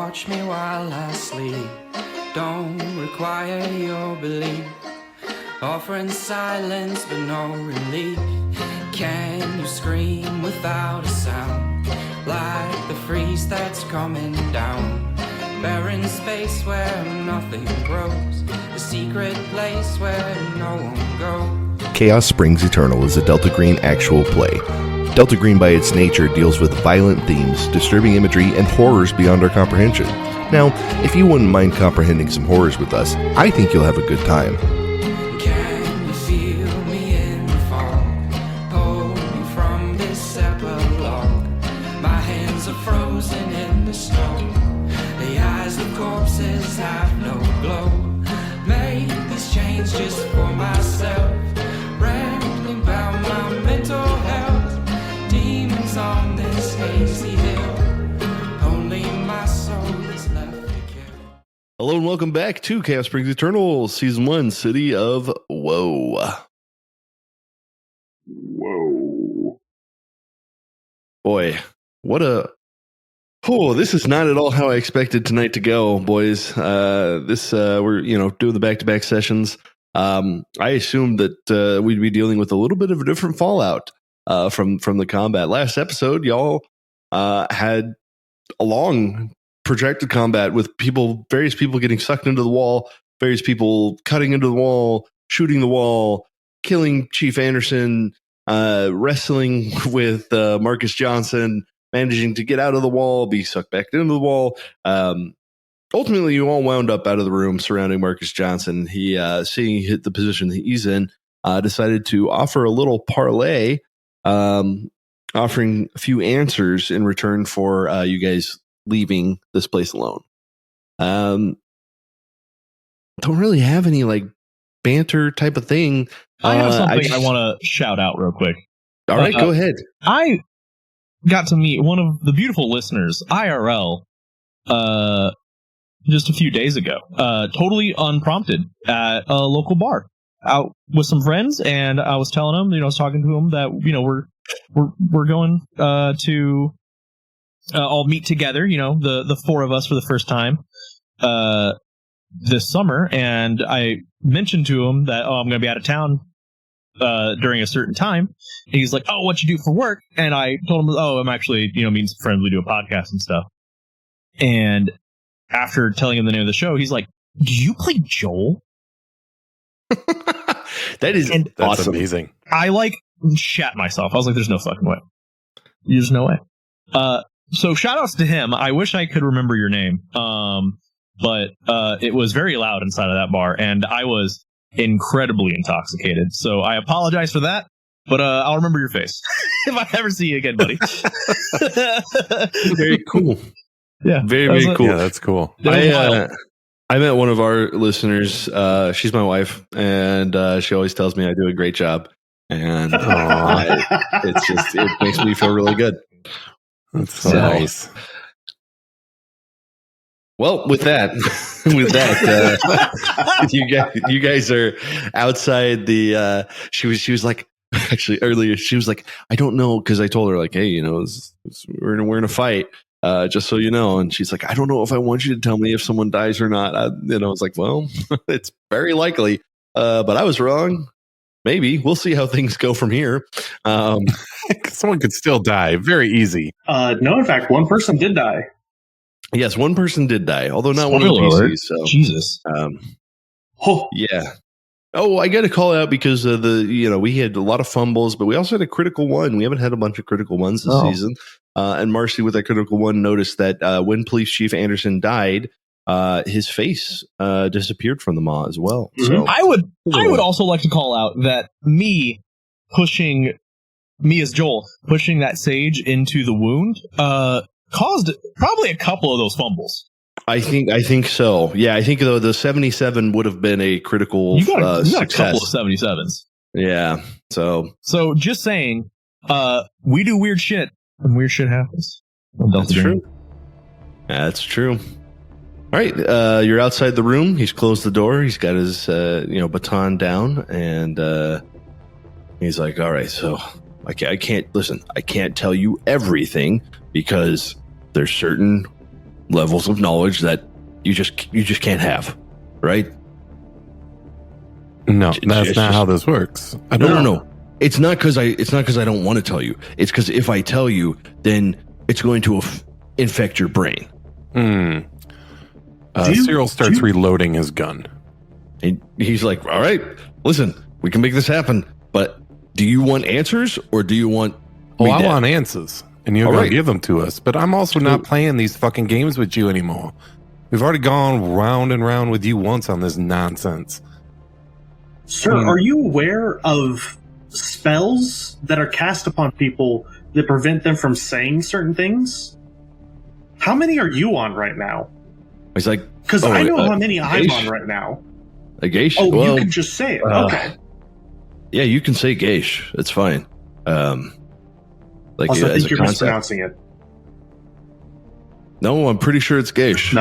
watch me while I sleep. Don't require your belief. Offering silence but no relief. Can you scream without a sound? Like the freeze that's coming down. Barren space where nothing grows. A secret place where no one goes. Chaos Springs Eternal is a Delta Green actual play. Delta Green by its nature deals with violent themes, disturbing imagery, and horrors beyond our comprehension. Now, if you wouldn't mind comprehending some horrors with us, I think you'll have a good time. Can you feel me in the fall? Hold me from this epilogue. My hands are frozen in the snow. The eyes of corpses have no glow. Made these chains just for myself. Rambling about my mental health. Demons on this hazy hill. Only my soul is left to kill. Hello and welcome back to Chaos Springs Eternal, Season 1, City of Woe. Whoa. Boy, what a... Oh, this is not at all how I expected tonight to go, boys. We're, doing the back-to-back sessions. I assumed that we'd be dealing with a little bit of a different fallout from the combat. Last episode, y'all had a long protracted combat with various people getting sucked into the wall, various people cutting into the wall, shooting the wall, killing Chief Anderson, wrestling with Marcus Johnson, managing to get out of the wall, be sucked back into the wall. Ultimately, you all wound up out of the room surrounding Marcus Johnson. He, seeing hit the position that he's in, decided to offer a little parlay, offering a few answers in return for you guys leaving this place alone. Don't really have any like banter type of thing. I have something I want to shout out real quick. All right, go ahead. I got to meet one of the beautiful listeners, IRL, just a few days ago, totally unprompted at a local bar, out with some friends, and I was telling him, I was talking to him that we're going to all meet together, the four of us for the first time this summer, and I mentioned to him that I'm going to be out of town during a certain time. And he's like, "Oh, what you do for work?" And I told him, "Oh, I'm actually, meeting some friends. We do a podcast and stuff." And after telling him the name of the show, he's like, "Do you play Joel?" That's awesome. Amazing. I shat myself. I was like, "There's no fucking way. There's no way." So shout outs to him. I wish I could remember your name. But it was very loud inside of that bar, and I was incredibly intoxicated. So I apologize for that, but I'll remember your face if I ever see you again, buddy. Very cool. Yeah, very cool. Yeah, that's cool. I met one of our listeners. She's my wife, and she always tells me I do a great job, and it makes me feel really good. That's so nice. Well, with that, you guys are outside the. She was like, actually earlier, she was like, I don't know, because I told her like, hey, we're in a fight, just so you know, and she's like, I don't know if I want you to tell me if someone dies or not. I was like, well, it's very likely, but I was wrong. Maybe we'll see how things go from here. Someone could still die. Very easy. No, in fact, one person did die. Yes, one person did die, although not Spoiler one of the alert. PCs. So, Jesus. Yeah. Oh, I got to call out because of we had a lot of fumbles, but we also had a critical one. We haven't had a bunch of critical ones this season. And Marcy, with that critical one, noticed that when Police Chief Anderson died, his face disappeared from the maw as well. Mm-hmm. So I would also like to call out that me as Joel pushing that sage into the wound caused probably a couple of those fumbles. I think so. Yeah, I think though the 77 would have been a critical you got a couple success. of 77s. Yeah. So just saying, we do weird shit and weird shit happens. That's true. That's true. All right, you're outside the room. He's closed the door. He's got his baton down, and he's like, "All right, so I can't listen. I can't tell you everything because there's certain levels of knowledge that you just can't have, right? No, It's that's just- not how this works. I don't know. No. It's not because I don't want to tell you. It's because if I tell you, then it's going to infect your brain. Cyril starts reloading his gun. And he's like, all right, listen, we can make this happen, but do you want answers or do you want me I dead? want answers, and you're All going right. to give them to us. But I'm also not playing these fucking games with you anymore. We've already gone round and round with you once on this nonsense. Sir, are you aware of spells that are cast upon people that prevent them from saying certain things? How many are you on right now? He's like, Because I know how many I'm Geish? on right now. a geish? Oh, Well, you can just say it. Okay. yeah, you can say geish. It's fine. Like Also, I as think a you're concept. mispronouncing it. No, I'm pretty sure it's geish.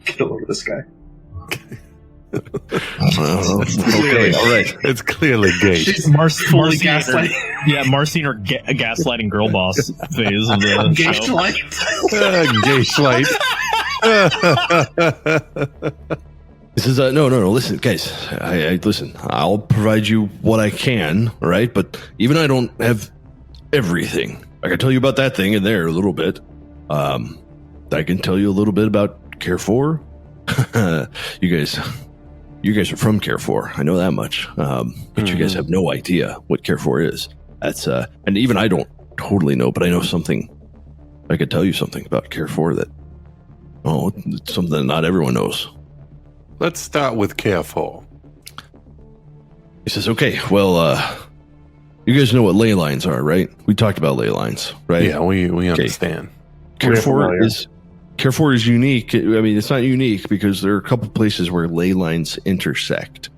Get over this guy. Okay, all right. It's clearly gay. She's Fully Marcy in her, gaslighting. yeah, Marcy in her gaslighting girl boss phase of the show. Gay light. This is no. Listen, guys. I listen. I'll provide you what I can. All right, but even I don't have everything. I can tell you about that thing in there a little bit. I can tell you a little bit about Carrefour. You guys are from Carrefour. I know that much. But you guys have no idea what Carrefour is. That's and even I don't totally know, but I know something. I could tell you something about Carrefour that it's something that not everyone knows. Let's start with Carrefour. He says, "Okay, well, you guys know what ley lines are, right? We talked about ley lines, right? Yeah, we understand. Carrefour is unique. I mean, it's not unique because there are a couple places where ley lines intersect.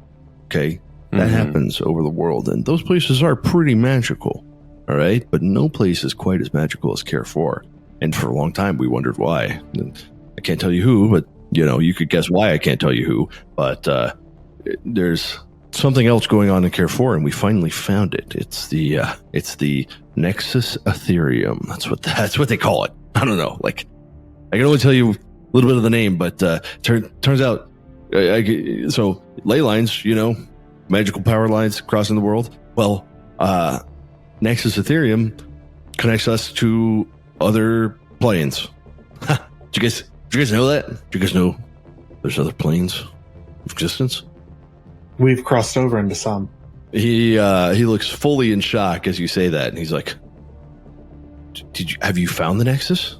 Okay, that happens over the world, and those places are pretty magical. All right, but no place is quite as magical as Carrefour. And for a long time, we wondered why. And I can't tell you who, but you could guess why I can't tell you who. But there's something else going on in Carrefour, and we finally found it. It's the Nexus Ethereum. That's what they call it. I don't know. Like, I can only tell you a little bit of the name, but turns out, so ley lines, magical power lines crossing the world. Well, Nexus Ethereum connects us to other planes. Did you guys know that? Did you guys know there's other planes of existence? We've crossed over into some. He looks fully in shock as you say that, and he's like, have you found the Nexus?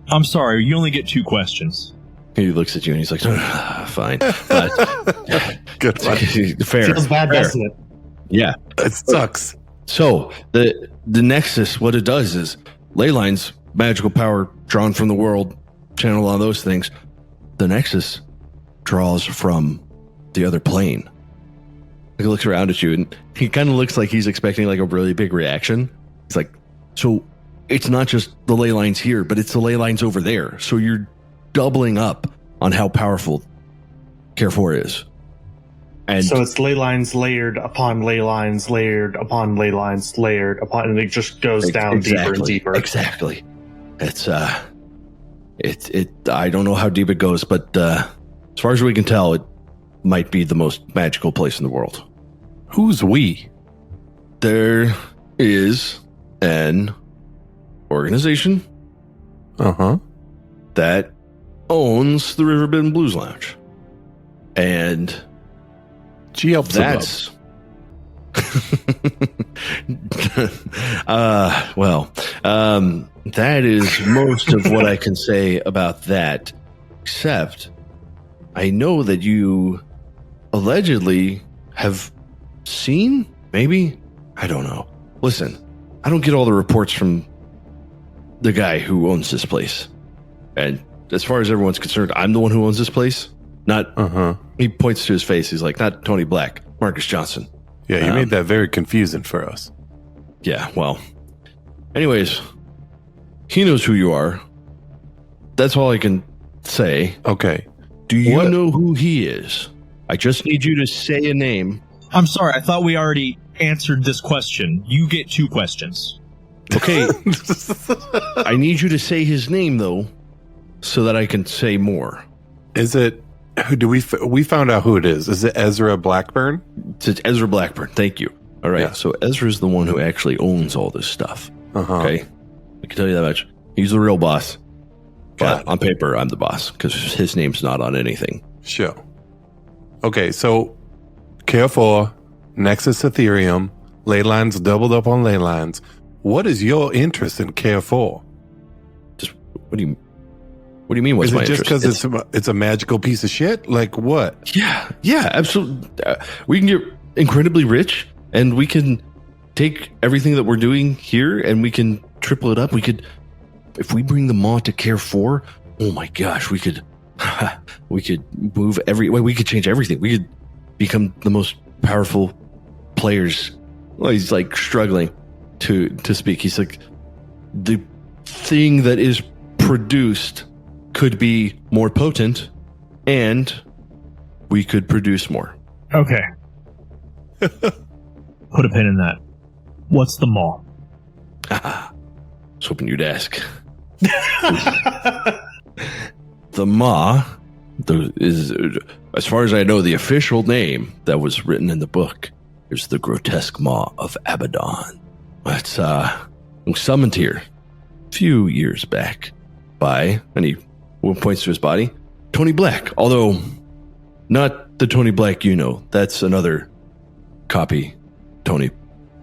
I'm sorry, you only get 2 questions. He looks at you and he's like, fine. Good one. Fair. Feels bad, fair. doesn't it? Yeah. It sucks. So the Nexus, what it does is ley lines, magical power drawn from the world, channel on those things. The Nexus draws from the other plane. He looks around at you and he kind of looks like he's expecting like a really big reaction. He's like, so it's not just the ley lines here, but it's the ley lines over there. So you're doubling up on how powerful Carrefour is. And So it's ley lines layered upon ley lines layered upon ley lines layered upon, and it just goes down deeper and deeper. Exactly. It's I don't know how deep it goes, but as far as we can tell, it might be the most magical place in the world. Who's we? There is an organization that owns the Riverbend Blues Lounge. And That's that is most of what I can say about that, except I know that you allegedly have seen, maybe, I don't know. Listen, I don't get all the reports from the guy who owns this place. And as far as everyone's concerned, I'm the one who owns this place. Not, he points to his face. He's like, not Tony Black, Marcus Johnson. Yeah, you made that very confusing for us. Yeah, well. Anyways, he knows who you are. That's all I can say. Okay. Do you know who he is? I just need you to say a name. I'm sorry, I thought we already answered this question. You get 2 questions. Okay. I need you to say his name, though, so that I can say more. Is it? We found out who it is? Is it Ezra Blackburn? It's Ezra Blackburn. Thank you. All right. Yeah. So Ezra's the one who actually owns all this stuff. Uh-huh. Okay. I can tell you that much. He's the real boss. Got But it. on paper, I'm the boss because his name's not on anything. Sure. Okay, so Carrefour, Nexus Ethereum, ley lines doubled up on ley lines. What is your interest in Carrefour? Just what do you mean? What's Is my it just interest? because it's a magical piece of shit? Like what? Yeah, absolutely. We can get incredibly rich, and we can take everything that we're doing here, and we can triple it up. We could, if we bring the maw to Carrefour, oh my gosh, we could move we could change everything. We could become the most powerful players. Well, he's like struggling to speak. He's like, the thing that is produced could be more potent, and we could produce more. Okay. Put a pin in that. What's the maw? I was hoping you'd ask. The maw is, as far as I know, the official name that was written in the book is the grotesque maw of Abaddon. It's was summoned here a few years back by, and he points to his body, Tony Black. Although not the Tony Black you know. That's another copy Tony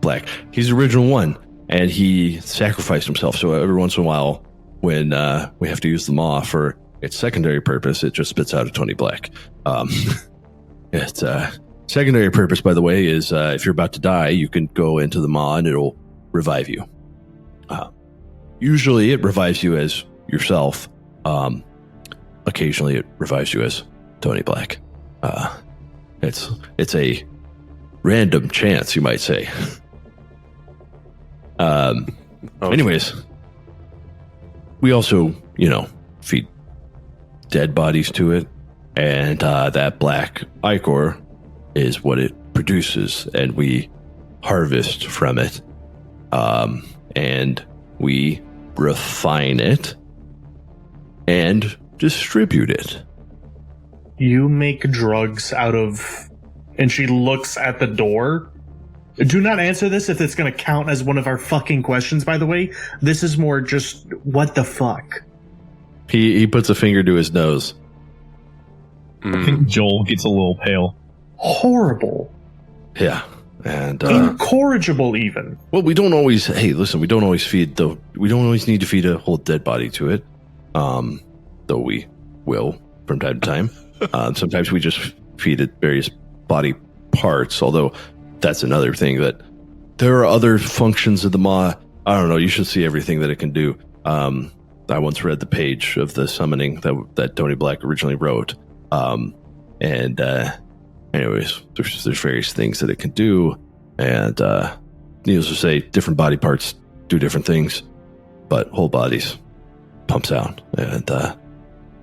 Black. He's the original one, and he sacrificed himself. So every once in a while, when we have to use the maw for its secondary purpose, it just spits out a Tony Black. Its secondary purpose, by the way, is if you're about to die, you can go into the maw and it'll revive you. Usually it revives you as yourself. Occasionally it revives you as Tony Black. It's a random chance, you might say. Okay. Anyways, we also, feed dead bodies to it, and that black ichor is what it produces, and we harvest from it, and we refine it and distribute it. You make drugs out of... And she looks at the door. Do not answer this if it's going to count as one of our fucking questions, by the way. This is more just, what the fuck? He puts a finger to his nose. I think Joel gets a little pale. Horrible. Yeah. And Incorrigible, even. well, we don't always we don't always need to feed a whole dead body to it. Though we will from time to time. Sometimes we just feed it various body parts, although that's another thing, that there are other functions of the maw. I don't know, you should see everything that it can do. I once read the page of the summoning that Tony Black originally wrote. Anyways, there's various things that it can do, and needless to say, different body parts do different things, but whole bodies pumps out. And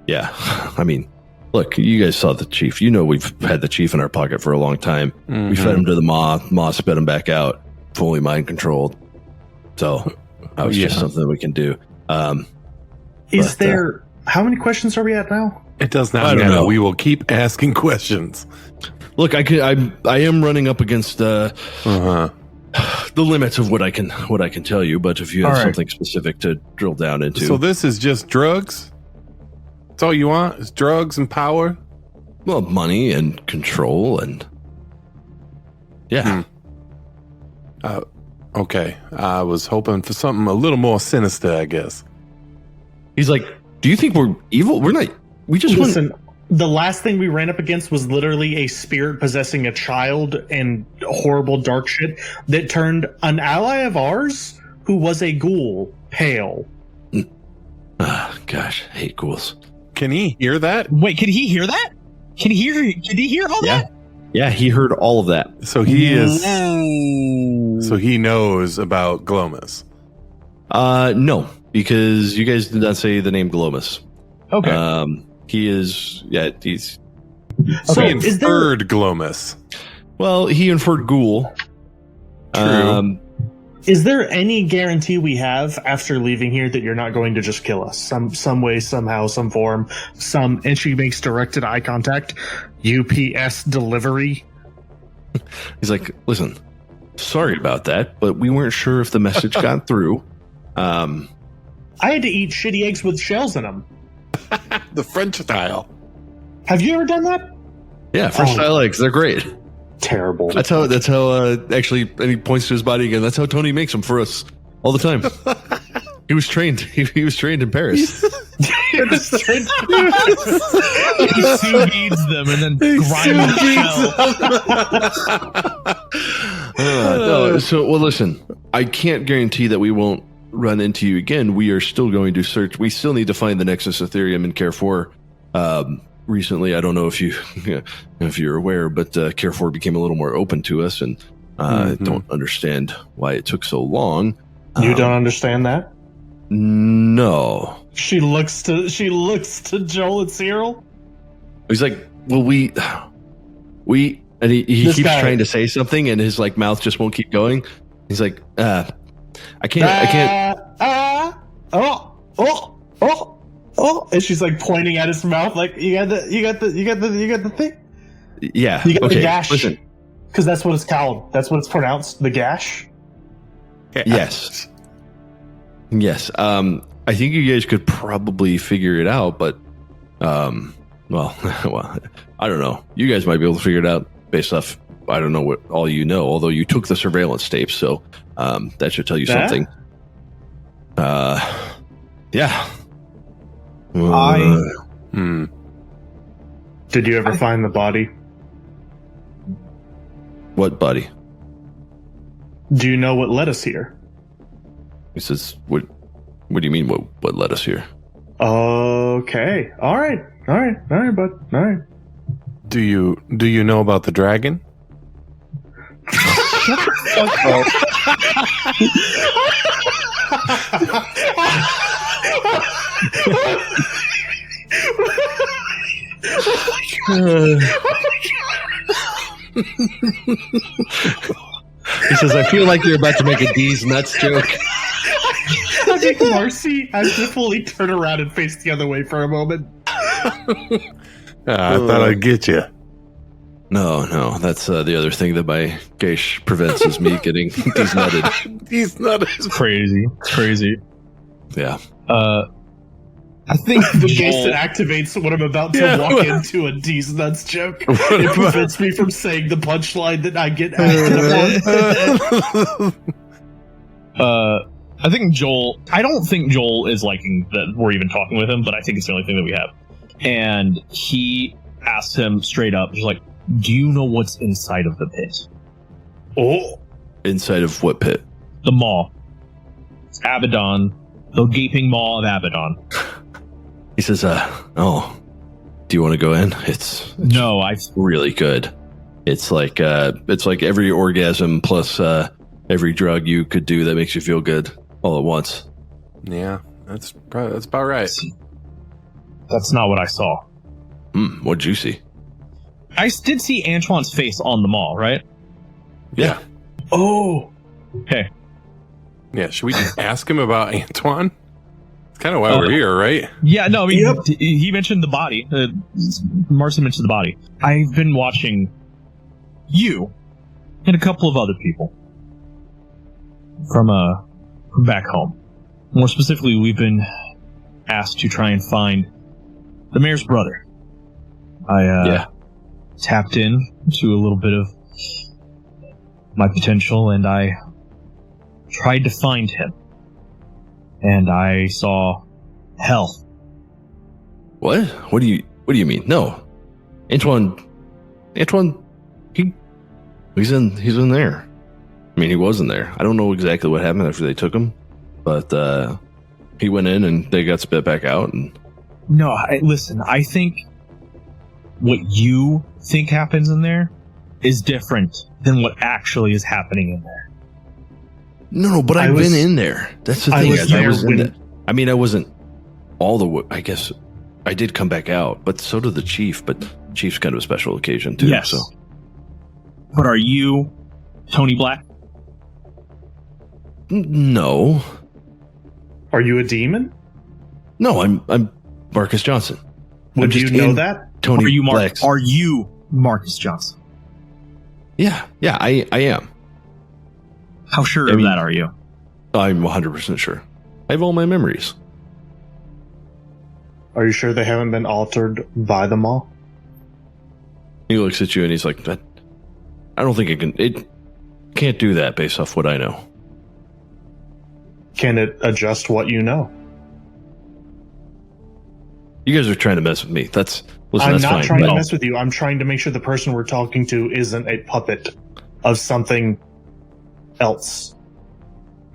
yeah, I mean, look, you guys saw the chief. We've had the chief in our pocket for a long time. Mhm. We fed him to the maw spit him back out, fully mind controlled. So that was just something that we can do. Is there... How many questions are we at now? It does not I don't matter. know. We will keep asking questions. Look, I am running up against the limits of what I can tell you. But if you have All right. something specific to drill down into, So this is just drugs? That's all you want? Is drugs and power? well, money and control and yeah. Okay. I was hoping for something a little more sinister, I guess. He's like, do you think we're evil? We're not. We just want. Listen, the last thing we ran up against was literally a spirit possessing a child and horrible dark shit that turned an ally of ours, who was a ghoul, pale. Gosh, I hate ghouls. Can he hear that? Wait, could he hear that? Did he hear all Yeah. that? Yeah, he heard all of that. So he is. Ooh. So he knows about Glomus. No, because you guys did not say the name Glomus. Okay. He is. Yeah, he's. So He is there... inferred Glomus. Well, he inferred ghoul. True. Is there any guarantee we have after leaving here that you're not going to just kill us? Some way, somehow, some form, and she makes directed eye contact. UPS delivery. He's like, listen, sorry about that, but we weren't sure if the message got through. I had to eat shitty eggs with shells in them. The French style. Have you ever done that? Yeah, French style eggs, they're great. Terrible. That's how actually, and he points to his body again. That's how Tony makes them for us all the time. He was trained. He was trained in Paris. He sous vides them and then grinds no, so, well, listen, I can't guarantee that we won't run into you again. We are still going to search. We still need to find the Nexus Ethereum in Carrefour. Recently, I don't know if you're aware, but Carrefour became a little more open to us, and don't understand why it took so long. You don't understand that? No. She looks to Joel and Cyril. He's like, well, we, and he keeps trying to say something, and his like mouth just won't keep going. He's like, I can't. Oh, and she's like pointing at his mouth, like you got the thing. Yeah. You got okay. the gash. Listen, because that's what it's called. That's what it's pronounced. The gash. Yes. Yes. I think you guys could probably figure it out, but, well, I don't know. You guys might be able to figure it out based off. I don't know what all you know. Although you took the surveillance tapes, so that should tell you something. Yeah. Did you ever find the body? What body? Do you know what led us here? He says, "What do you mean? What led us here?" Okay. All right, bud. All right. Do you know about the dragon? He says, "I feel like you're about to make a D's nuts joke." I think Marcy has to fully turn around and face the other way for a moment. I thought I'd get you. No, that's the other thing that my geish prevents is me getting desnutted. Desnutted. Crazy. Yeah. I think the geish that activates when I'm about to walk into a D's nuts joke. It prevents me from saying the punchline that I get acted upon. I think Joel. I don't think Joel is liking that we're even talking with him, but I think it's the only thing that we have. And he asked him straight up, he's like, "Do you know what's inside of the pit?" Oh, inside of what pit? The maw. Abaddon. The gaping maw of Abaddon. He says, "Oh, do you want to go in? It's really good. It's like every orgasm plus every drug you could do that makes you feel good all at once." Yeah, that's about right. That's not what I saw. What'd you see? I did see Antoine's face on the mall, right? Yeah. Oh. Okay. Yeah, should we ask him about Antoine? It's kind of why we're here, right? Yeah, no, I mean, he mentioned the body. Marcy mentioned the body. I've been watching you and a couple of other people from back home. More specifically, we've been asked to try and find the mayor's brother. I tapped in to a little bit of my potential, and I tried to find him. And I saw hell. What? What do you mean? No, Antoine, he's in there. I mean, he wasn't there. I don't know exactly what happened after they took him, but he went in and they got spit back out. And no, listen. I think what you think happens in there is different than what actually is happening in there. No, but I've been in there. That's the thing. I mean, I wasn't all the way. I guess I did come back out, but so did the chief. But chief's kind of a special occasion too. Yes. So. But are you Tony Black? No. Are you a demon? No, I'm Marcus Johnson. Would you know that? Tony Are you Black's. Are you Marcus Johnson? Yeah, I am. How sure I of mean- that are you? I'm 100% sure. I have all my memories. Are you sure they haven't been altered by the maw? He looks at you and he's like, "That I don't think it can't do that based off what I know." Can it adjust what you know? You guys are trying to mess with me. Listen, I'm that's not fine. trying but- to mess with you. I'm trying to make sure the person we're talking to isn't a puppet of something else.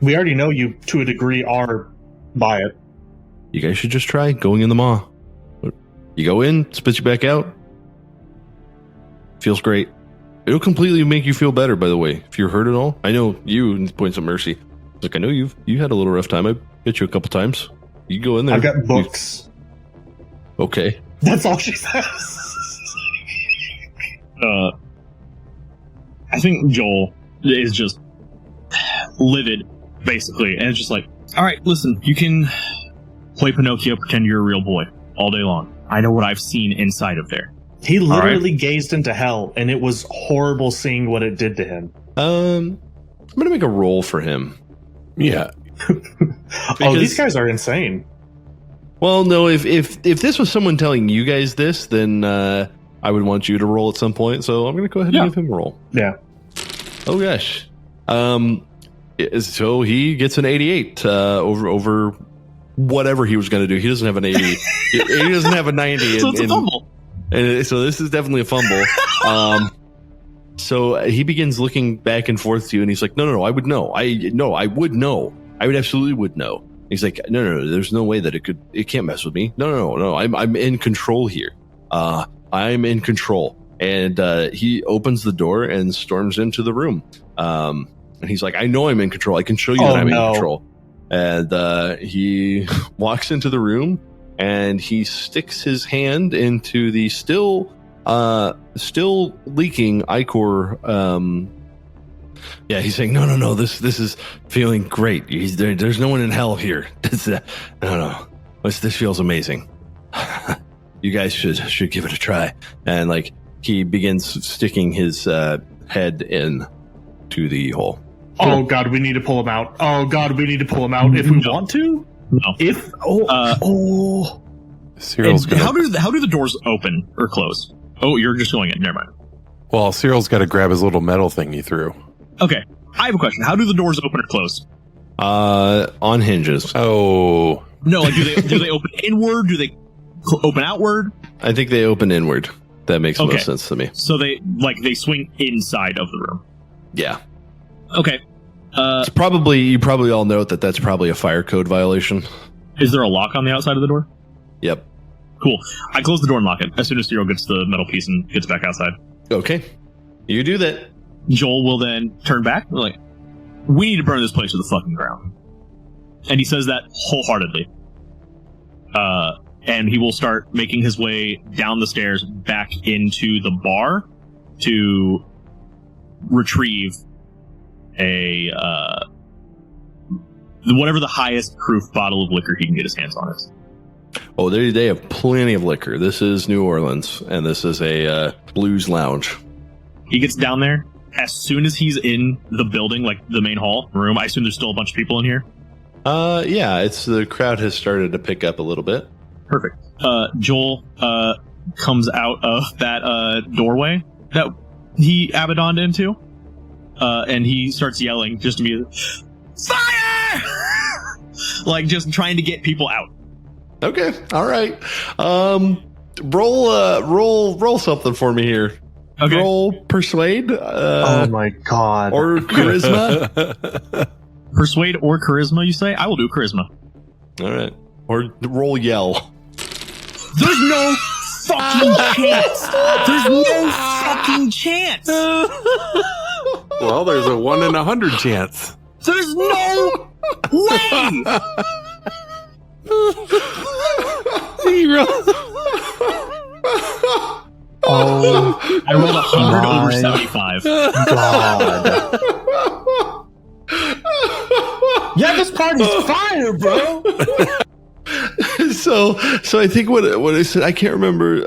We already know you, to a degree, are by it. You guys should just try going in the maw. You go in, spits you back out. Feels great. It'll completely make you feel better, by the way. If you're hurt at all, I know you, and points of mercy. Like, I know you had a little rough time. I hit you a couple times. You go in there. I've got books. Okay. That's all she says. I think Joel is just livid, basically, and it's just like, all right, listen, you can play Pinocchio, pretend you're a real boy all day long. I know what I've seen inside of there. He literally gazed into hell, and it was horrible seeing what it did to him. I'm gonna make a roll for him. Yeah. Oh, these guys are insane. Well, no, if this was someone telling you guys this, then I would want you to roll at some point. So I'm gonna go ahead and give him a roll. Yeah. Oh gosh. So he gets an 88 over whatever he was going to do. He doesn't have an 80. He doesn't have a 90. So it's a fumble. And so this is definitely a fumble. So he begins looking back and forth to you, and he's like, "No, I would know. I would know. I would absolutely would know." He's like, "No. There's no way that it can't mess with me. No. I'm in control here. I'm in control." And he opens the door and storms into the room. And he's like, "I know I'm in control. I can show you that I'm in control." And he walks into the room and he sticks his hand into the still leaking ichor. He's saying, no, this is feeling great. There's no one in hell here. No. This feels amazing. You guys should give it a try. And like he begins sticking his head in to the hole. Oh God, we need to pull him out. If we want to. No. Cyril's gonna, How do the doors open or close? Oh, you're just going in. Never mind. well, Cyril's got to grab his little metal thing he threw. Okay, I have a question. How do the doors open or close? On hinges. Oh, No, like do they open inward? Do they open outward? I think they open inward. That makes most sense to me. So they swing inside of the room. Yeah. Okay. It's you probably all note that that's probably a fire code violation. Is there a lock on the outside of the door? Yep. Cool. I close the door and lock it as soon as Cyril gets the metal piece and gets back outside. Okay. You do that. Joel will then turn back. Like, we need to burn this place to the fucking ground. And he says that wholeheartedly. And he will start making his way down the stairs back into the bar to retrieve a whatever the highest proof bottle of liquor he can get his hands on it. Oh, they have plenty of liquor. This is New Orleans, and this is a blues lounge. He gets down there. As soon as he's in the building, like the main hall room, I assume there's still a bunch of people in here. Yeah, the crowd has started to pick up a little bit. Perfect. Joel comes out of that doorway that he Abaddoned into, and he starts yelling just immediately, "Fire!" Like just trying to get people out. Okay, all right. Roll something for me here. Okay. Roll persuade. Oh my God. Or charisma. Persuade or charisma, you say? I will do charisma. All right. Or roll yell. There's no fucking chance. There's no fucking chance. well, there's a 1 in 100 chance. There's no way. Oh, I rolled 100 over my 75. God. Yeah, this party's fire, bro. So I think what I said, I can't remember.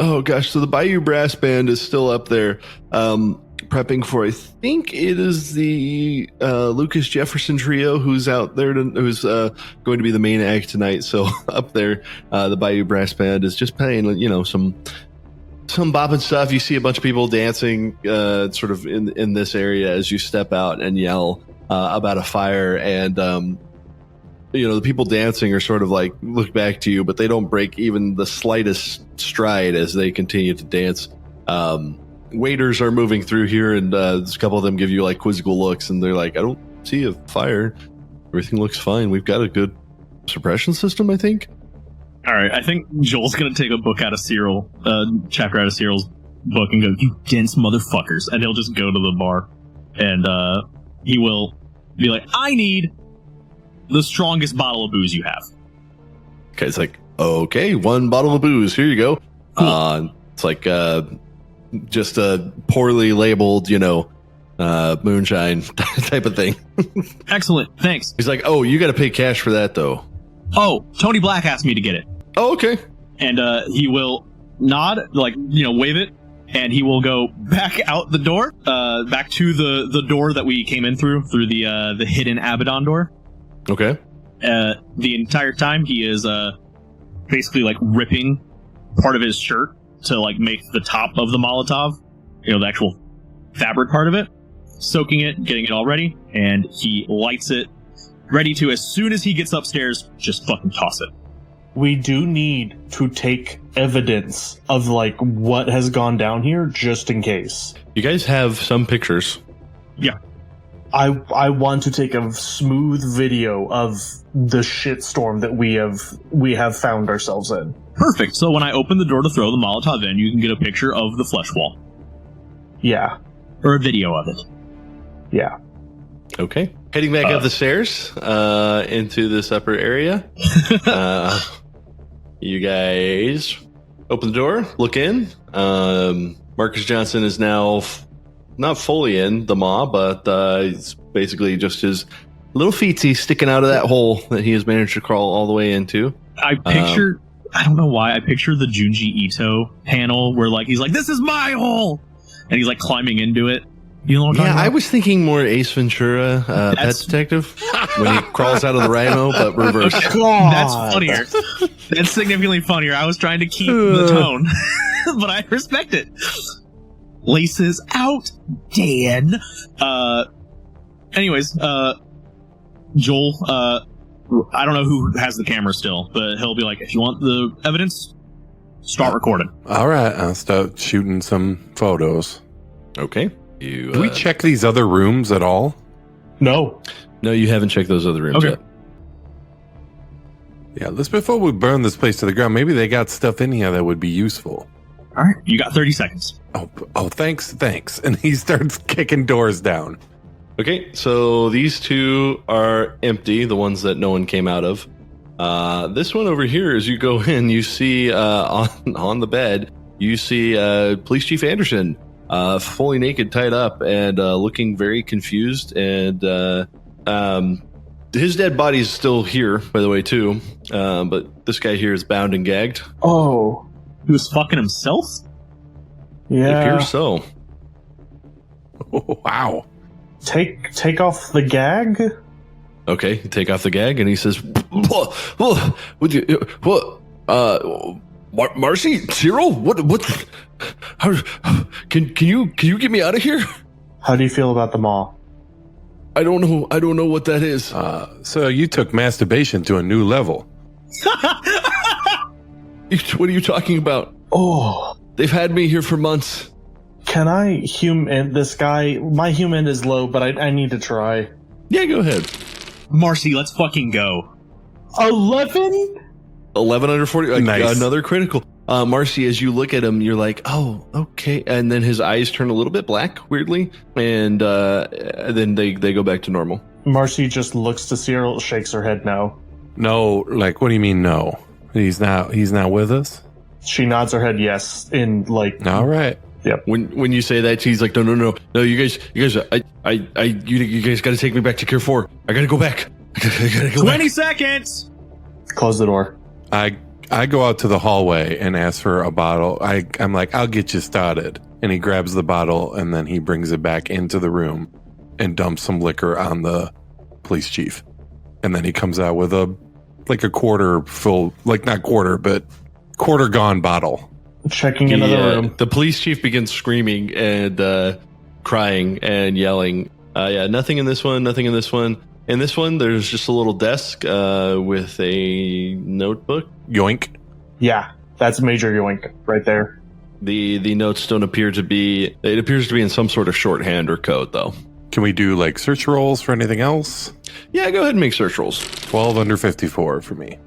Oh gosh, so the Bayou Brass Band is still up there, prepping for. I think it is the Lucas Jefferson Trio who's out there, who's going to be the main act tonight. So up there, the Bayou Brass Band is just playing, some bopping stuff. You see a bunch of people dancing, sort of in this area as you step out and yell about a fire, and the people dancing are sort of like look back to you, but they don't break even the slightest stride as they continue to dance. Waiters are moving through here, and a couple of them give you like quizzical looks, and they're like, I don't see a fire. Everything looks fine. We've got a good suppression system, I think. All right, I think Joel's going to take a book out of Cyril, chapter out of Cyril's book, and go, "You dense motherfuckers," and he'll just go to the bar, and he will be like, "I need the strongest bottle of booze you have." Okay, it's like, okay, 1 bottle of booze. Here you go. Cool. It's like just a poorly labeled, moonshine type of thing. Excellent, thanks. He's like, oh, you got to pay cash for that, though. Oh, Tony Black asked me to get it. Oh, okay. And he will nod, wave it, and he will go back out the door, back to the door that we came in through the hidden Abaddon door. Okay. The entire time he is basically like ripping part of his shirt to like make the top of the Molotov, the actual fabric part of it, soaking it, getting it all ready, and he lights it, ready to, as soon as he gets upstairs, just fucking toss it. We do need to take evidence of like what has gone down here, just in case. You guys have some pictures. Yeah. I want to take a smooth video of the shitstorm that we have found ourselves in. Perfect. So when I open the door to throw the Molotov in, you can get a picture of the flesh wall. Yeah. Or a video of it. Yeah. Okay. Heading back up the stairs into this upper area. You guys open the door, look in. Marcus Johnson is now not fully in the maw, but it's basically just his little feetsies sticking out of that hole that he has managed to crawl all the way into. I picture, I don't know why, I picture the Junji Ito panel where like he's like, "This is my hole!" And he's like climbing into it. You know what I'm talking about? I was thinking more Ace Ventura, Pet Detective, when he crawls out of the rhino, but reverse. That's funnier. That's significantly funnier. I was trying to keep the tone, but I respect it. Laces out, Dan. Anyways, Joel, I don't know who has the camera still, but he'll be like, if you want the evidence, start recording. All right, I'll start shooting some photos. Okay. Do we check these other rooms at all? No, you haven't checked those other rooms yet. Yeah, let's, before we burn this place to the ground, maybe they got stuff in here that would be useful. All right, you got 30 seconds. Oh, thanks. And he starts kicking doors down. Okay, so these two are empty, the ones that no one came out of. This one over here, as you go in, you see on the bed, you see Police Chief Anderson, fully naked, tied up, and looking very confused. And his dead body is still here, by the way, too. But this guy here is bound and gagged. Oh. He was fucking himself? It Yeah. appears so. Oh, wow. Take off the gag? Okay, you take off the gag, and he says, Marcy? Cyril? What? How, can you get me out of here? How do you feel about the maw? I don't know what that is. So you took masturbation to a new level. What are you talking about? Oh. They've had me here for months. Can I human this guy? My human is low, but I need to try. Yeah, go ahead. Marcy, let's fucking go. 11? 11 under 40. Like, Nice. Another critical. Marcy, as you look at him, you're like, oh, okay. And then his eyes turn a little bit black, weirdly. And then they go back to normal. Marcy just looks to Cyril, shakes her head no. No, like, what do you mean no? He's not with us? She nods her head yes, in like All right. Yep. When you say that, he's like, no, you guys, you guys got to take me back to Carrefour. I got to go back. I gotta go 20 back. seconds. Close the door. I go out to the hallway and ask for a bottle. I'm like, I'll get you started. And he grabs the bottle and then he brings it back into the room and dumps some liquor on the police chief. And then he comes out with a quarter full, like not quarter, but quarter gone bottle. Checking into the room. The police chief begins screaming and crying and yelling. Nothing in this one. Nothing in this one. In this one, there's just a little desk with a notebook. Yoink. Yeah, that's major yoink right there. The notes don't appear to be. It appears to be in some sort of shorthand or code, though. Can we do like search rolls for anything else? Yeah, go ahead and make search rolls. 12 under 54 for me.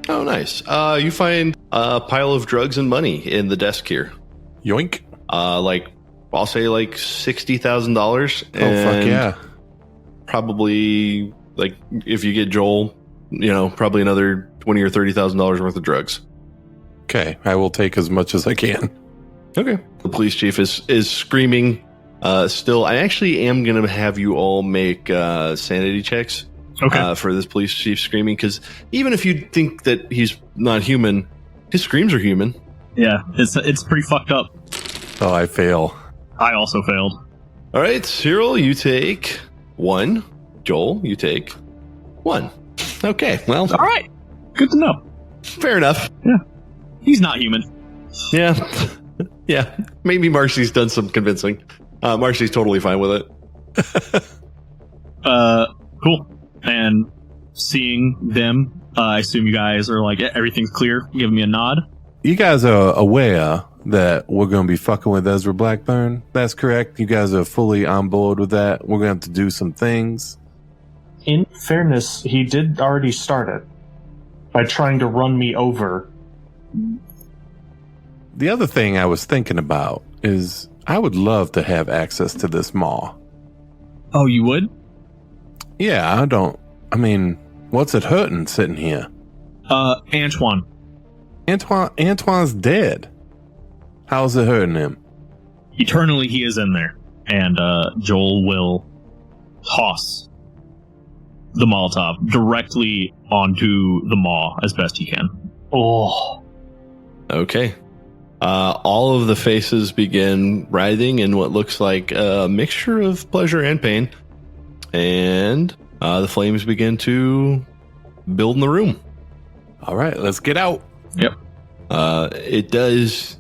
Oh, nice. You find a pile of drugs and money in the desk here. Yoink. I'll say like $60,000. Oh, fuck yeah. Probably, like, if you get Joel, probably another $20,000 or $30,000 worth of drugs. Okay, I will take as much as I can. Okay. The police chief is screaming. Still, I actually am going to have you all make sanity checks. Okay. For this police chief screaming, because even if you think that he's not human, his screams are human. Yeah, it's pretty fucked up. Oh, I fail. I also failed. All right, Cyril, you take 1. Joel, you take 1. Okay, well, All right. Good to know. fair enough. Yeah. He's not human. Yeah. Yeah. Maybe Marcy's done some convincing. Marcy's totally fine with it. Cool. And seeing them, I assume you guys are like, everything's clear, giving me a nod. You guys are aware that we're going to be fucking with Ezra Blackburn. That's correct. You guys are fully on board with that. We're going to have to do some things. In fairness, he did already start it by trying to run me over. The other thing I was thinking about is I would love to have access to this mall. Oh, you would? Yeah, what's it hurting sitting here? Antoine. Antoine's dead. How's it hurting him? Eternally he is in there. And Joel will toss the Molotov directly onto the maw as best he can. Oh. Okay. All of the faces begin writhing in what looks like a mixture of pleasure and pain. And the flames begin to build in the room. All right, let's get out. Yep. It does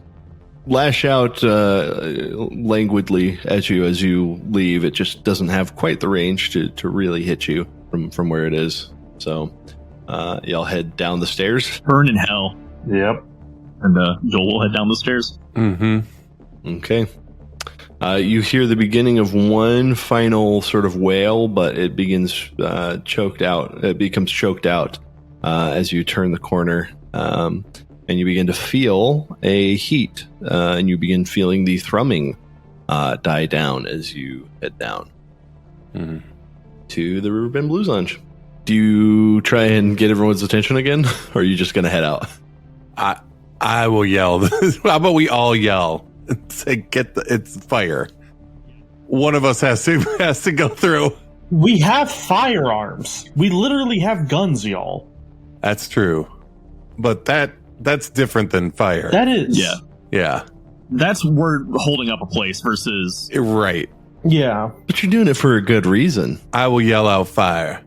lash out languidly at you as you leave. It just doesn't have quite the range to really hit you from where it is. So y'all head down the stairs. Burn in hell. Yep. And Joel will head down the stairs. Mm-hmm. Okay. You hear the beginning of one final sort of wail, but it begins choked out. It becomes choked out as you turn the corner, and you begin to feel a heat, and you begin feeling the thrumming die down as you head down to the Riverbend Blues Lounge. Do you try and get everyone's attention again, or are you just going to head out? I will yell. How about we all yell? Say, it's fire. One of us has to go through. We have firearms. We literally have guns, y'all. That's true. But that's different than fire. That is. Yeah. Yeah. That's we're holding up a place versus... Right. Yeah. But you're doing it for a good reason. I will yell out fire.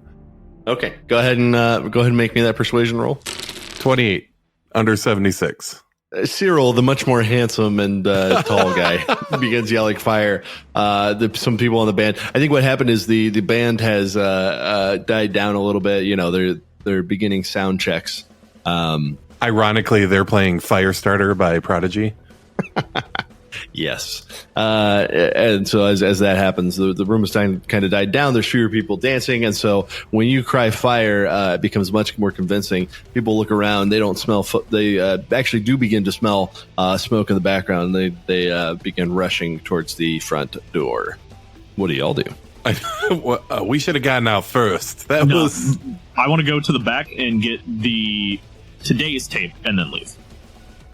Okay, go ahead and make me that persuasion roll. 28 under 76. Cyril, the much more handsome and tall guy, begins yelling fire. Some people on the band. I think what happened is the band has died down a little bit. They're beginning sound checks. Ironically, they're playing Firestarter by Prodigy. Yes. And so as that happens, the room is kind of died down. There's fewer people dancing. And so when you cry fire, it becomes much more convincing. People look around. They don't smell. They actually do begin to smell smoke in the background. They begin rushing towards the front door. What do y'all do? We should have gotten out first. I want to go to the back and get the today's tape and then leave.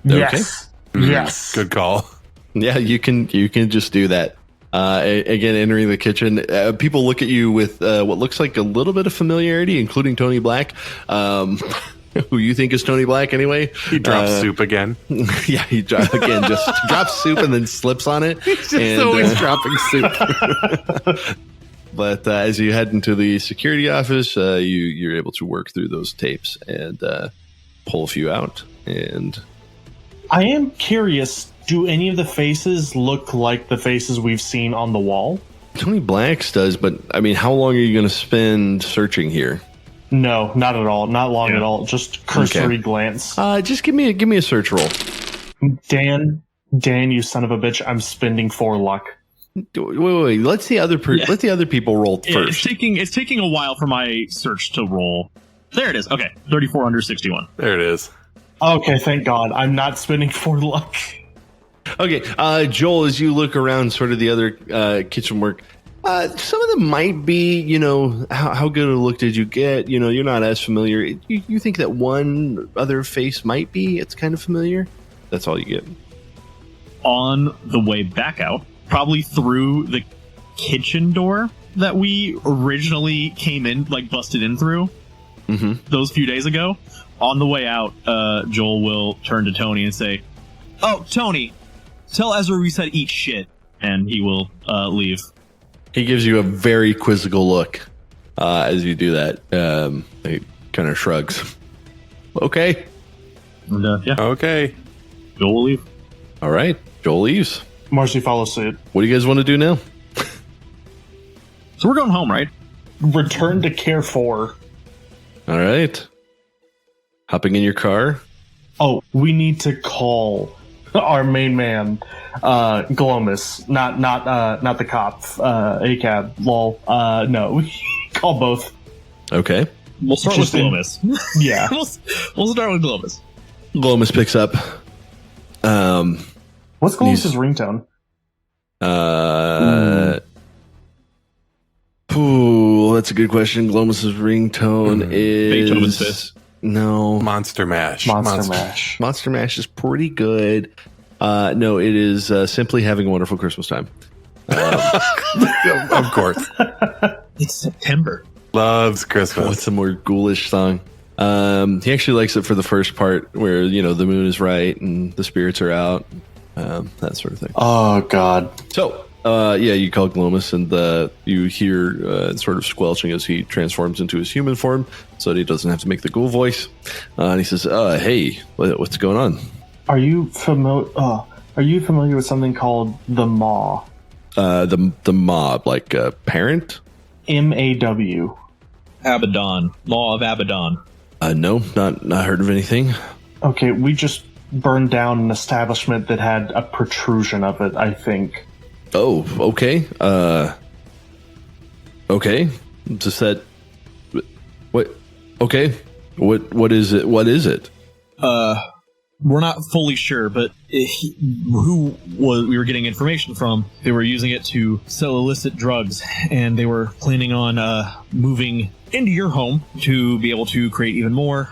Yes. Okay. Yes. Good call. Yeah, you can just do that. Again, entering the kitchen, people look at you with what looks like a little bit of familiarity, including Tony Black, who you think is Tony Black anyway. He drops soup again. Yeah, he just drops soup and then slips on it. He's just always dropping soup. But as you head into the security office, you're able to work through those tapes and pull a few out. And I am curious, do any of the faces look like the faces we've seen on the wall? Tony Black's does, but I mean, how long are you going to spend searching here? No, not at all. Not long at all. Just cursory glance. Just give me a search roll. Dan, you son of a bitch! I'm spending 4 luck. Wait. Let the other people roll first. It's taking a while for my search to roll. There it is. Okay, 34 under 61. There it is. Okay, thank God. I'm not spending 4 luck. Okay, Joel, as you look around sort of the other kitchen work, some of them might be, how good a look did you get? You're not as familiar. You think that one other face might be, it's kind of familiar. That's all you get. On the way back out, probably through the kitchen door that we originally came in, like busted in through those few days ago. On the way out, Joel will turn to Tony and say, "Oh, Tony, tell Ezra we said eat shit," and he will leave. He gives you a very quizzical look as you do that. He kind of shrugs. Okay. And, yeah. Okay. Joel will leave. All right. Joel leaves. Marcy follows suit. What do you guys want to do now? So we're going home, right? Return to Carrefour. All right. Hopping in your car. Oh, we need to call our main man, Glomus. Not the cop. ACAB. Lol. No, call both. Okay. We'll start with Glomus. Yeah. we'll start with Glomus. Glomus picks up. What's Glomus's ringtone? That's a good question. Glomus's ringtone is Beethoven's Fist. No. Monster Mash. Monster Mash. Monster Mash is pretty good. No, it is simply having a wonderful Christmas time. Of course. It's September. Loves Christmas. What's a more ghoulish song? He actually likes it for the first part where, the moon is right and the spirits are out. That sort of thing. Oh, God. So, you call Glomus and you hear sort of squelching as he transforms into his human form so that he doesn't have to make the ghoul voice. And he says, hey, what's going on? Are you familiar with something called the Maw? The mob, like parent? MAW. Abaddon. Law of Abaddon. No, not heard of anything. Okay, we just burned down an establishment that had a protrusion of it, I think. Oh, okay. Okay. Just that. What? Okay. What is it? What is it? We're not fully sure, but who we were getting information from, they were using it to sell illicit drugs, and they were planning on moving into your home to be able to create even more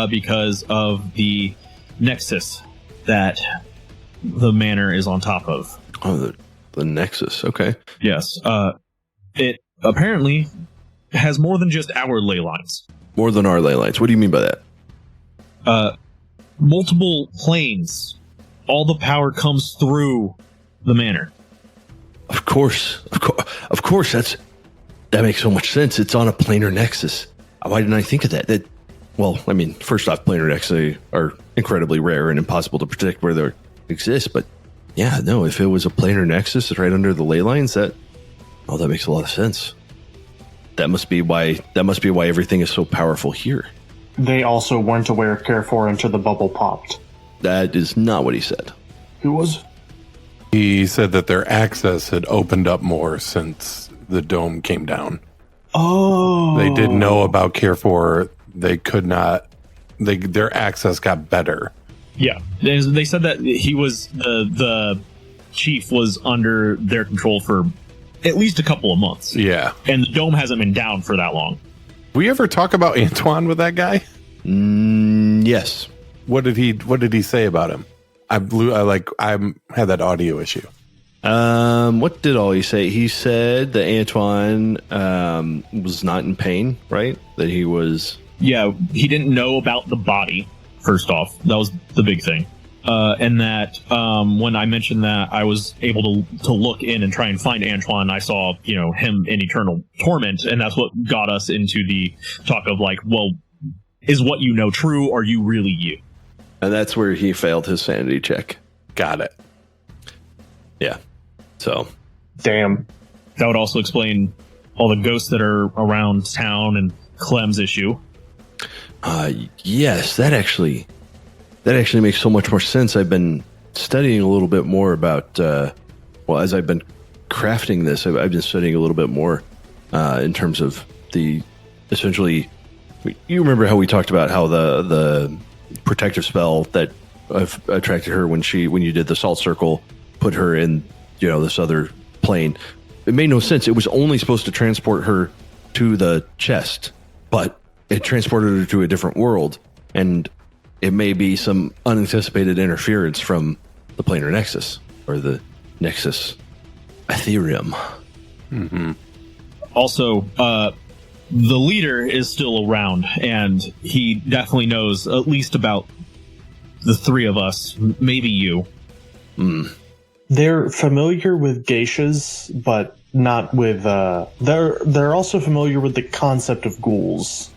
because of the nexus that the manor is on top of. Oh, the nexus. Okay. Yes. It apparently has more than just our ley lines. More than our ley lines. What do you mean by that? Multiple planes. All the power comes through the manor. Of course. That makes so much sense. It's on a planar nexus. Why didn't I think of that? First off, planar nexuses are incredibly rare and impossible to predict where they exist. But yeah, no, if it was a planar nexus right under the ley lines, that makes a lot of sense. That must be why everything is so powerful here. They also weren't aware Carrefour until the bubble popped. That is not what he said. Who was? He said that their access had opened up more since the dome came down. Oh. They didn't know about Carrefour. They could not. Their access got better. Yeah. They said that he was the chief was under their control for at least a couple of months. Yeah. And the dome hasn't been down for that long. We ever talk about Antoine with that guy? Yes. What did he say about him? I had that audio issue. What did all he say? He said that Antoine was not in pain, right? That he was. Yeah, he didn't know about the body. First off, that was the big thing. And that when I mentioned that I was able to look in and try and find Antoine, I saw, him in eternal torment, and that's what got us into the talk of like, well, is what you know true? Are you really you? And that's where he failed his sanity check. Got it. Yeah. So. Damn. That would also explain all the ghosts that are around town and Clem's issue. Yes, that actually makes so much more sense. I've been studying a little bit more about, as I've been crafting this, I've been studying a little bit more in terms of essentially, you remember how we talked about how the protective spell that attracted her when you did the salt circle put her in, this other plane. It made no sense. It was only supposed to transport her to the chest, but it transported her to a different world, and it may be some unanticipated interference from the planar nexus or the nexus Ethereum. Mm-hmm. Also, the leader is still around, and he definitely knows at least about the three of us, maybe you. They're familiar with geishas, but not with. They're also familiar with the concept of ghouls,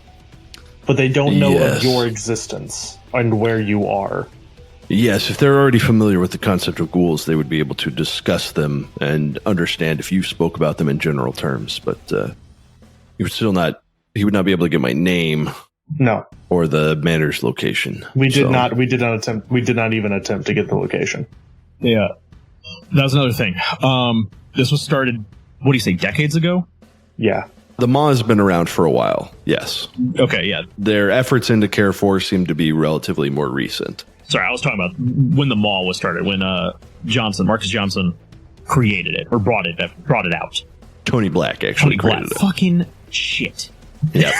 but they don't know of your existence and where you are. Yes, if they're already familiar with the concept of ghouls, they would be able to discuss them and understand if you spoke about them in general terms. But he would not be able to get my name. No. Or the manor's location. We did not even attempt to get the location. Yeah. That was another thing. This was started, what do you say, decades ago? Yeah. The Maw has been around for a while, yes. Okay, yeah. Their efforts into Carrefour seem to be relatively more recent. Sorry, I was talking about when the Maw was started, when Marcus Johnson created it, or brought it out. Tony Black actually created it. Fucking shit. Yep.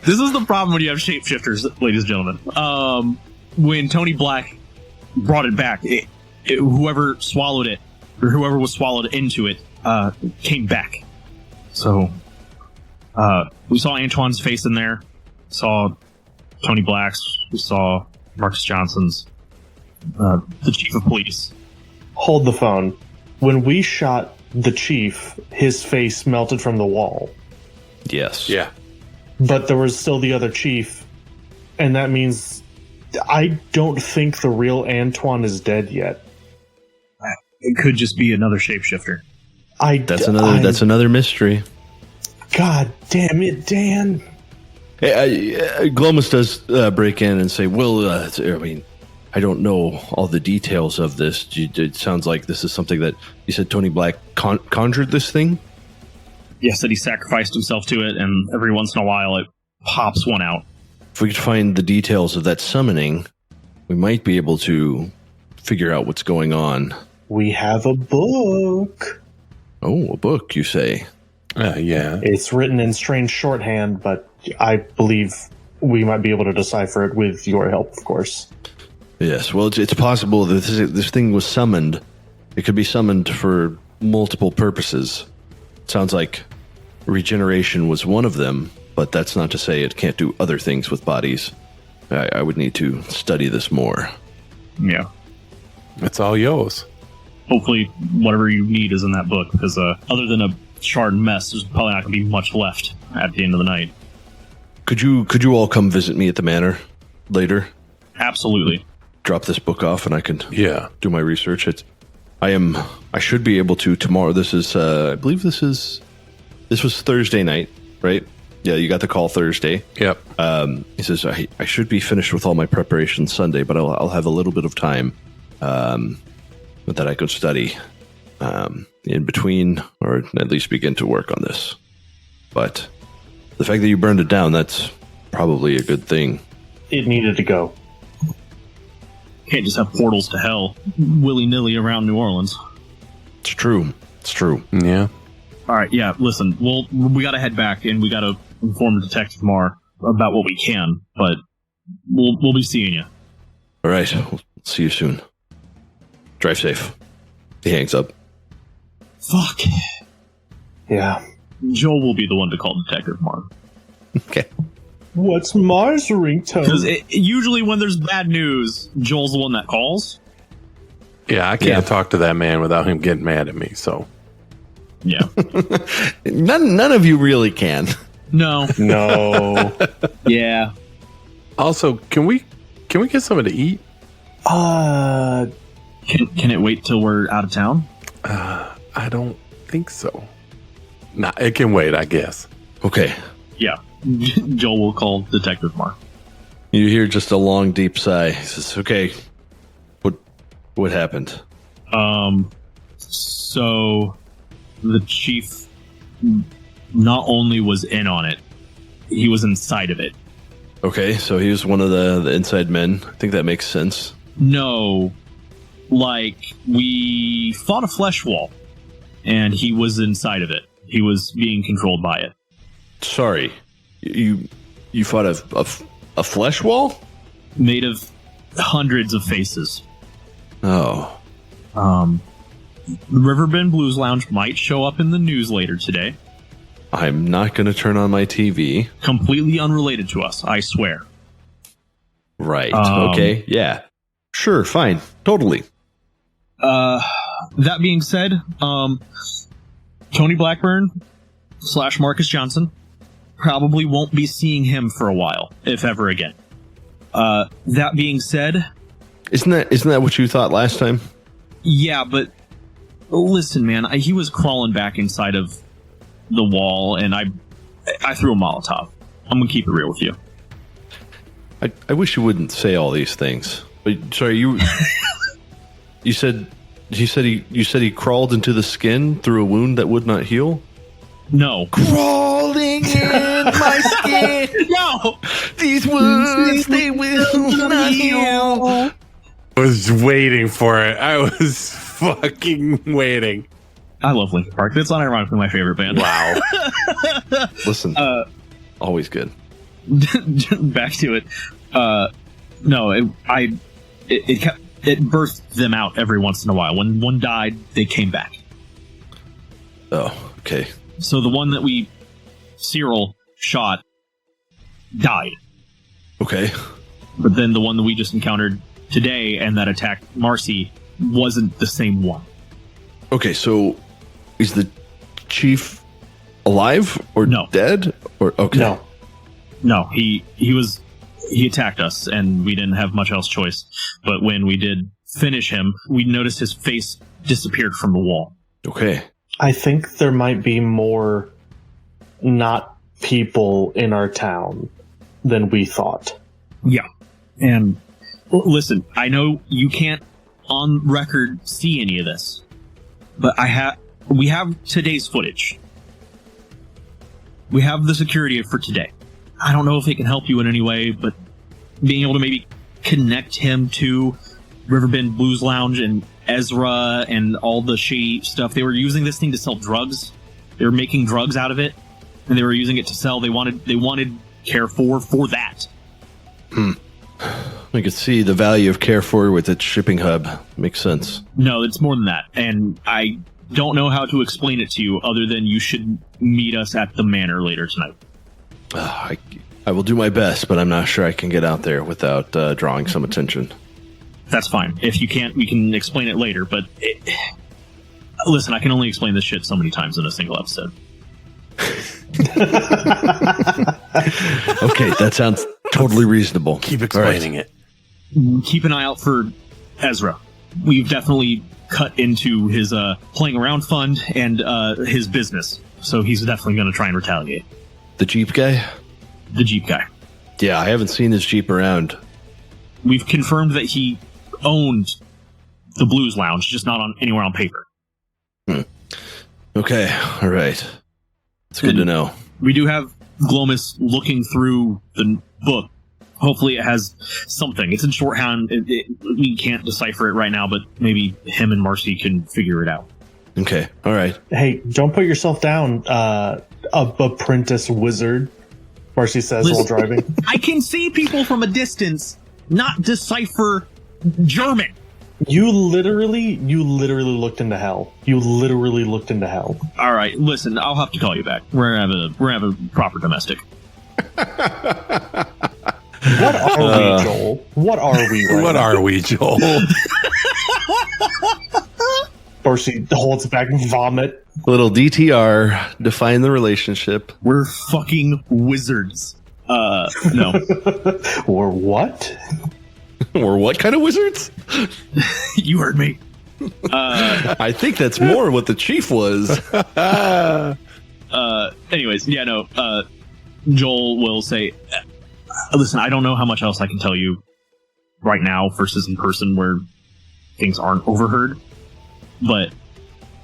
This is the problem when you have shapeshifters, ladies and gentlemen. When Tony Black brought it back, whoever swallowed it, or whoever was swallowed into it, came back. So, we saw Antoine's face in there, saw Tony Black's, we saw Marcus Johnson's, the chief of police. Hold the phone. When we shot the chief, his face melted from the wall. Yes. Yeah. But there was still the other chief, and that means I don't think the real Antoine is dead yet. It could just be another shapeshifter. That's another mystery. God damn it, Dan. Glomus does break in and say, well, I don't know all the details of this. It sounds like this is something that you said Tony Black conjured this thing? Yes, that he sacrificed himself to it, and every once in a while it pops one out. If we could find the details of that summoning, we might be able to figure out what's going on. We have a book. Oh, a book, you say? Yeah. It's written in strange shorthand, but I believe we might be able to decipher it with your help, of course. Yes, well, it's possible that this thing was summoned. It could be summoned for multiple purposes. It sounds like regeneration was one of them, but that's not to say it can't do other things with bodies. I would need to study this more. Yeah. It's all yours. Hopefully whatever you need is in that book, because other than a charred mess, there's probably not going to be much left at the end of the night. Could you all come visit me at the manor later? Absolutely. Drop this book off and I can do my research. I should be able to tomorrow. This is I believe this was Thursday night, right? Yeah, you got the call Thursday. Yep. He says I should be finished with all my preparations Sunday, but I'll have a little bit of time that I could study in between, or at least begin to work on this. But the fact that you burned it down, that's probably a good thing. It needed to go. Can't just have portals to hell willy-nilly around New Orleans. It's true. Yeah. All right, yeah, listen, we got to head back, and we got to inform the detective more about what we can, but We'll be seeing you. All right. We'll see you soon. Drive safe. He hangs up. Fuck. Yeah. Joel will be the one to call Detective Mark. Okay. What's Mars ringtone? Because usually when there's bad news, Joel's the one that calls. Yeah, I can't talk to that man without him getting mad at me. So, Yeah. None of you really can. No. No. Yeah. also, can we get something to eat? Can it wait till we're out of town? I don't think so. Nah, it can wait, I guess. Okay. Yeah. Joel will call Detective Mark. You hear just a long, deep sigh. He says, okay. What happened? So the chief not only was in on it, he was inside of it. Okay, so he was one of the inside men. I think that makes sense. No, like we fought a flesh wall, and he was inside of it. He was being controlled by it. Sorry. You fought a flesh wall? Made of hundreds of faces. Oh. Riverbend Blues Lounge might show up in the news later today. I'm not going to turn on my TV. Completely unrelated to us, I swear. Right. Okay. Yeah. Sure. Fine. Totally. That being said, Tony Blackburn / Marcus Johnson probably won't be seeing him for a while, if ever again. That being said, Isn't that what you thought last time? yeah, but listen, man, he was crawling back inside of the wall, and I threw a Molotov. I'm gonna keep it real with you. I wish you wouldn't say all these things. But sorry, you said he crawled into the skin through a wound that would not heal? No. Crawling in my skin. No! These wounds, they will not heal. I was waiting for it. I was fucking waiting. I love Linkin Park. That's unironically my favorite band. Wow. Listen, always good. Back to it. No, it birthed them out every once in a while. When one died, they came back. Oh, okay. So the one that Cyril shot died. Okay. But then the one that we just encountered today and that attacked Marcy wasn't the same one. Okay, so is the chief alive or No. dead? Or okay. No, he attacked us and we didn't have much else choice. But when we did finish him, we noticed his face disappeared from the wall. Okay. I think there might be more not people in our town than we thought. Yeah. And listen, I know you can't on record see any of this, but we have today's footage. We have the security for today. I don't know if it can help you in any way, but being able to maybe connect him to Riverbend Blues Lounge and Ezra and all the shady stuff. They were using this thing to sell drugs. They were making drugs out of it, and they were using it to sell. They wanted Carrefour for that. I could see the value of Carrefour with its shipping hub. Makes sense. No, it's more than that, and I don't know how to explain it to you other than you should meet us at the manor later tonight. I will do my best, but I'm not sure I can get out there without drawing some attention. That's fine. If you can't, we can explain it later, but listen, I can only explain this shit so many times in a single episode. Okay, that sounds totally reasonable. Keep explaining it. Keep an eye out for Ezra. We've definitely cut into his playing around fund and his business, so he's definitely going to try and retaliate. The Jeep guy? The Jeep guy. Yeah, I haven't seen his Jeep around. We've confirmed that he owned the Blues Lounge, just not on anywhere on paper. Okay, all right. It's good to know. We do have Glomus looking through the book. Hopefully it has something. It's in shorthand. We can't decipher it right now, but maybe him and Marcy can figure it out. Okay, all right. Hey, don't put yourself down, apprentice wizard. Marcy says while driving. I can see people from a distance, not decipher German. You literally looked into hell. You literally looked into hell. All right, listen, I'll have to call you back. We're gonna have a proper domestic. What are we, Joel? What are we? Right What now? are we, Joel? Marcy holds back vomit. Little DTR, define the relationship. We're fucking wizards. No. Or what? Or what kind of wizards? You heard me. I think that's more what the chief was. Anyways, yeah, no. Joel will say, listen, I don't know how much else I can tell you right now versus in person where things aren't overheard. But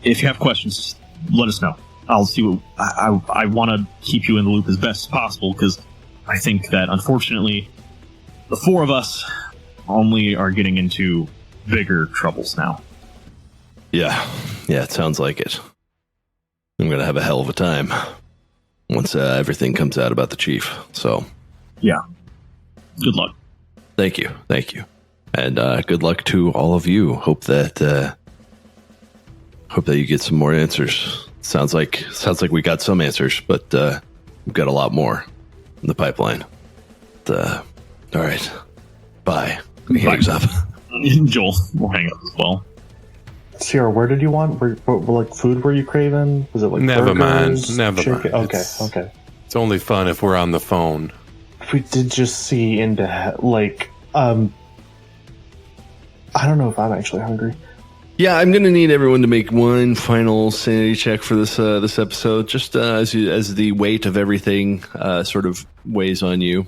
if you have questions, let us know. I'll see what I want to keep you in the loop as best as possible, because I think that unfortunately the four of us only are getting into bigger troubles now. Yeah, it sounds like it. I'm gonna have a hell of a time once everything comes out about the chief. So, yeah, good luck. Thank you, and good luck to all of you. Hope that you get some more answers. Sounds like we got some answers, but we've got a lot more in the pipeline. All right, bye. He hangs up. Joel will hang up as well. Sierra, where did you want? What like food were you craving? Was it like Never burgers, mind. chicken? Okay. It's only fun if we're on the phone. We did just see into like I don't know if I'm actually hungry. Yeah, I'm gonna need everyone to make one final sanity check for this episode, just as the weight of everything sort of weighs on you.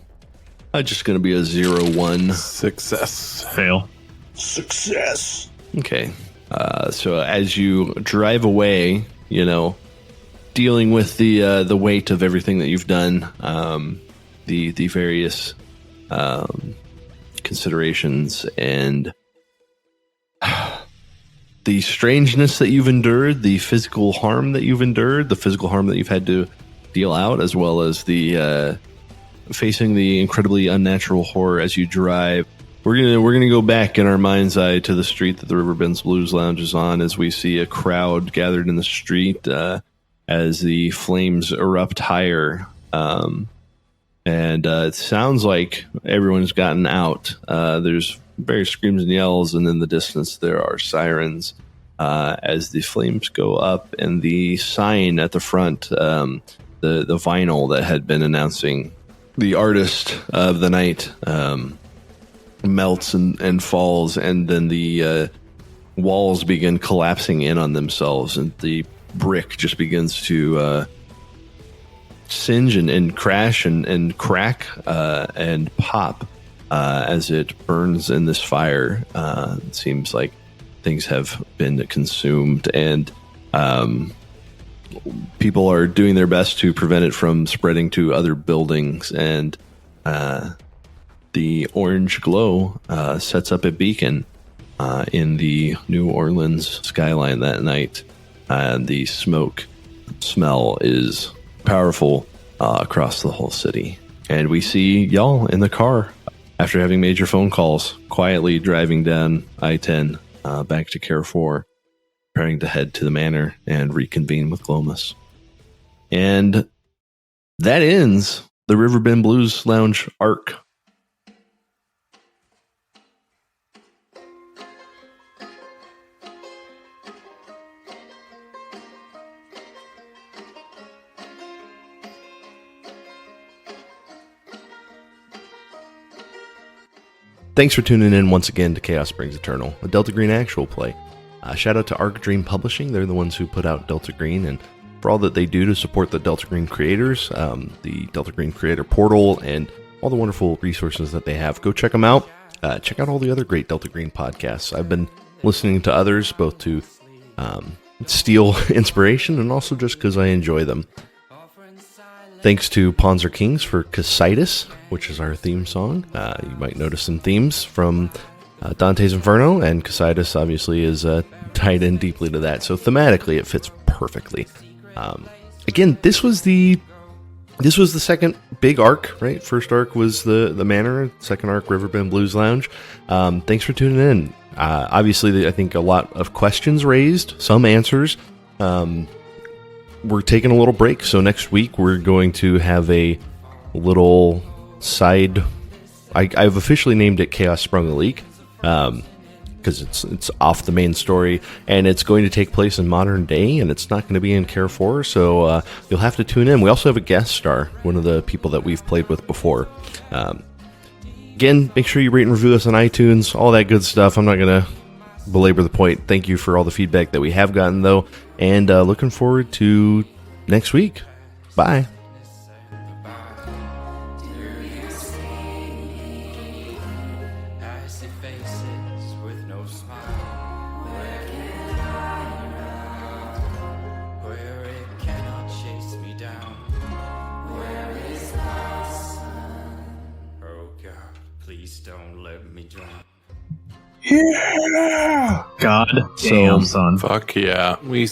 Just gonna be a 0-1 Success. Fail. Success. Okay. So as you drive away, dealing with the weight of everything that you've done, the various considerations and the strangeness that you've endured, the physical harm that you've endured, the physical harm that you've had to deal out, as well as the facing the incredibly unnatural horror as you drive. We're gonna go back in our mind's eye to the street that the Riverbend's Blues Lounge is on, as we see a crowd gathered in the street as the flames erupt higher, and it sounds like everyone's gotten out. There's various screams and yells, and in the distance there are sirens as the flames go up, and the sign at the front, the vinyl that had been announcing the artist of the night, melts and falls, and then the walls begin collapsing in on themselves, and the brick just begins to singe and crash and crack and pop as it burns in this fire. It seems like things have been consumed, and people are doing their best to prevent it from spreading to other buildings, and the orange glow sets up a beacon in the New Orleans skyline that night. The smoke smell is powerful across the whole city. And we see y'all in the car after having made your phone calls, quietly driving down I-10 back to Carrefour, preparing to head to the manor and reconvene with Glomus. And that ends the Riverbend Blues Lounge arc. Thanks for tuning in once again to Chaos Springs Eternal, a Delta Green actual play. Shout out to Arc Dream Publishing. They're the ones who put out Delta Green, and for all that they do to support the Delta Green creators, the Delta Green Creator Portal, and all the wonderful resources that they have. Go check them out. Check out all the other great Delta Green podcasts. I've been listening to others, both to steal inspiration and also just because I enjoy them. Thanks to Pawns Are Kings for Cocytus, which is our theme song. You might notice some themes from Dante's Inferno, and Cocytus obviously is tied in deeply to that. So thematically, it fits perfectly. Again, this was the second big arc, right? First arc was the Manor. Second arc, Riverbend Blues Lounge. Thanks for tuning in. Obviously, I think a lot of questions raised, some answers. We're taking a little break, so next week we're going to have a little side. I've officially named it Chaos Sprung a Leak, because it's off the main story, and it's going to take place in modern day, and it's not going to be in Carrefour, so you'll have to tune in. We also have a guest star, one of the people that we've played with before. Again, make sure you rate and review us on iTunes, all that good stuff. I'm not going to belabor the point. Thank you for all the feedback that we have gotten, though, and looking forward to next week. Bye. Yeah! God damn, son. Fuck yeah. We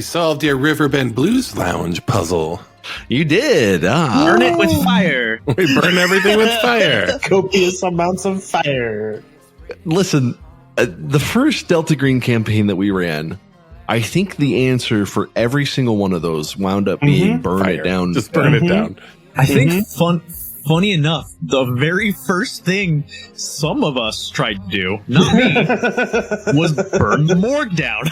solved your Riverbend Blues Lounge puzzle. You did. Burn it with fire. We burn everything with fire. Copious amounts of fire. Listen, the first Delta Green campaign that we ran, I think the answer for every single one of those wound up being burn Fire. it down. Just burn it down. I think funny enough, the very first thing some of us tried to do, not me, was burn the morgue down.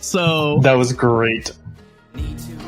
So That was great. Need to